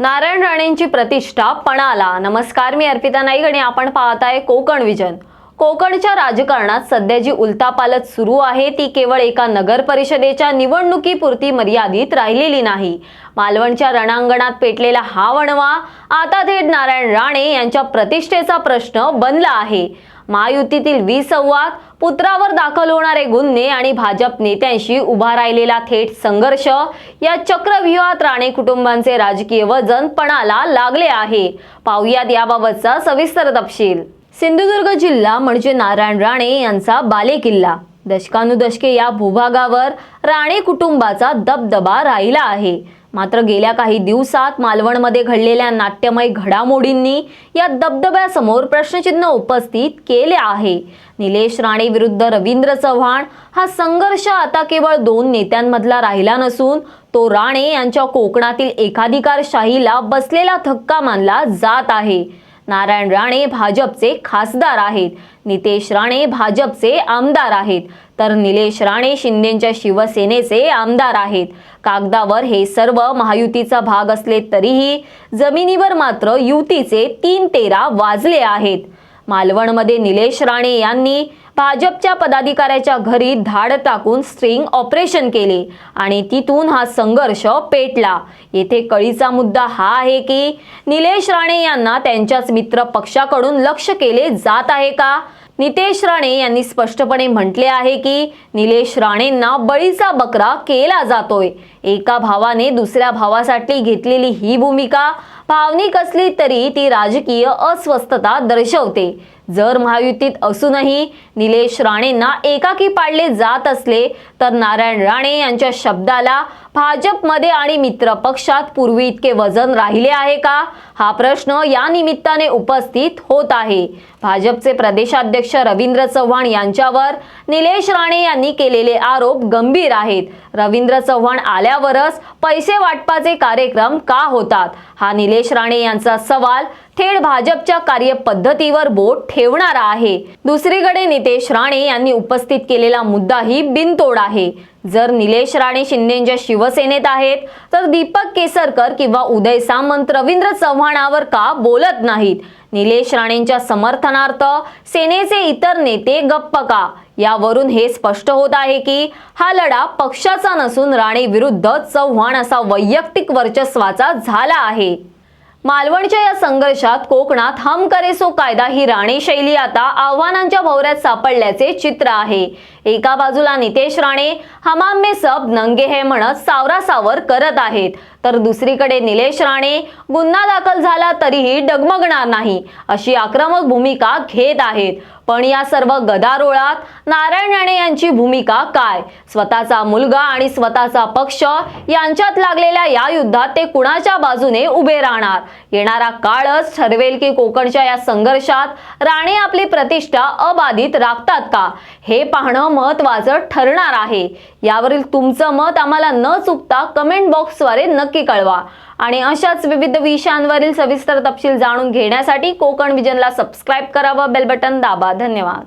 नारायण राणेंची प्रतिष्ठा पणाला. नमस्कार, मी अर्पिता नाईक आणि आपण पाहताय कोकण विजन. कोकणच्या राजकारणात सध्या जी उलथापालथ सुरू आहे ती केवळ एका नगर परिषदेच्या निवडणुकीपुरती मर्यादित राहिलेली नाही. मालवणच्या रणांगणात पेटलेला हा वणवा आता थेट नारायण राणे यांच्या प्रतिष्ठेचा प्रश्न बनला आहे. महायुतीतील विसंवाद, पुत्रावर दाखल होणारे गुन्हे आणि भाजप नेत्यांशी उभा राहिलेला थेट संघर्ष या चक्रव्यूहात राणे कुटुंबांचे राजकीय वजन पणाला लागले आहे. पाहुयात याबाबतचा सविस्तर तपशील. सिंधुदुर्ग जिल्हा म्हणजे नारायण राणे यांचा बालेकिल्ला. दशकानुदशके या भूभागावर राणे कुटुंबाचा दबदबा राहिला आहे. मात्र गेल्या काही दिवसात मालवणमध्ये घडलेल्या नाट्यमय घडामोडींनी या दबदब्यासमोर प्रश्नचिन्ह उपस्थित केले आहे. निलेश राणे विरुद्ध रवींद्र चव्हाण हा संघर्ष आता केवळ दोन नेत्यांमधला राहिला नसून तो राणे यांच्या कोकणातील एकाधिकारशाहीला बसलेला धक्का मानला जात आहे. नारायण राणे भाजपचे खासदार आहेत, नितेश राणे भाजपचे आमदार आहेत, तर निलेश राणे शिंदेच्या शिवसेनेचे आमदार आहेत. कागदावर हे सर्व महायुतीचा भाग असले तरीही जमिनीवर मात्र युतीचे 3-13 वाजले आहेत. मालवणमध्ये निलेश राणे यांनी भाजपच्या पदाधिकाऱ्याच्या घरी धाड टाकून स्ट्रिंग ऑपरेशन केले आणि तिथून हा संघर्ष पेटला. येथे कळीचा मुद्दा हा आहे की निलेश राणे यांना त्यांच्याच मित्र पक्षाकडून लक्ष्य केले जात आहे का? नितेश राणे यांनी स्पष्टपणे म्हटले आहे की निलेश राणेंना बळीचा बकरा केला जातोय. एका भावाने दुसऱ्या भावासाठी घेतलेली ही भूमिका भावनिक असली तरी ती राजकीय अस्वस्थता दर्शवते. जर महायुतीत असूनही निलेश राणेंना एकाकी पाडले जात असले तर नारायण राणे यांच्या शब्दाला भाजपमध्ये आणि मित्र पक्षात पूर्वी इतके वजन राहिले आहे का? हा प्रश्न या निमित्ताने उपस्थित होत आहे. भाजपचे प्रदेशाध्यक्ष रवींद्र चव्हाण यांच्यावर निलेश राणे यांनी केलेले आरोप गंभीर आहेत. रवींद्र चव्हाण आल्यावरच पैसे वाटपाचे कार्यक्रम का होतात, हा निलेश राणे यांचा सवाल थेट भाजपच्या कार्यपद्धतीवर बोट ठेवणारा आहे. दुसरीकडे नितेश राणे यांनी उपस्थित केलेला मुद्दाही बिनतोड आहे. जर निलेश राणे शिंदेच्या शिवसेनेत आहेत तर दीपक केसरकर किंवा उदय सामंत रवींद्र चव्हाणावर का बोलत नाहीत? निलेश राणेंच्या समर्थनार्थ सेनेचे इतर नेते गप्प का? यावरून हे स्पष्ट होत आहे की हा लढा पक्षाचा नसून राणे विरुद्ध चव्हाण असा वैयक्तिक वर्चस्वाचा झाला आहे. मालवणच्या या संघर्षात कोकणात हम करे सो कायदा ही राणे शैली आता आव्हानांच्या भोवऱ्यात सापडल्याचे चित्र आहे. एका बाजूला नितेश राणे हमाम में सब नंगे है म्हणत सावरासावर करत आहेत, तर दुसरीकडे निलेश राणे गुन्हा दाखल झाला तरीही डगमगणार नाही अशी आक्रमक भूमिका घेत आहेत. पण या सर्व गदारोळात नारायण राणे यांची भूमिका काय? स्वतःचा मुलगा आणि स्वतःचा पक्ष यांच्यात लागलेल्या या युद्धात ते कुणाच्या बाजूने उभे राहणार? येणारा काळच ठरवेल की कोकणच्या या संघर्षात राणे आपली प्रतिष्ठा अबाधित राखतात का, हे पाहणं महत्त्वाचं ठरणार आहे. यावरील तुमचं मत आम्हाला न चुकता कमेंट बॉक्सद्वारे नक्की कळवा आणि अशाच विविध विषयांवरील सविस्तर तपशील जाणून घेण्यासाठी कोकण विजनला सबस्क्राईब करा व बेल बटन दाबा. धन्यवाद.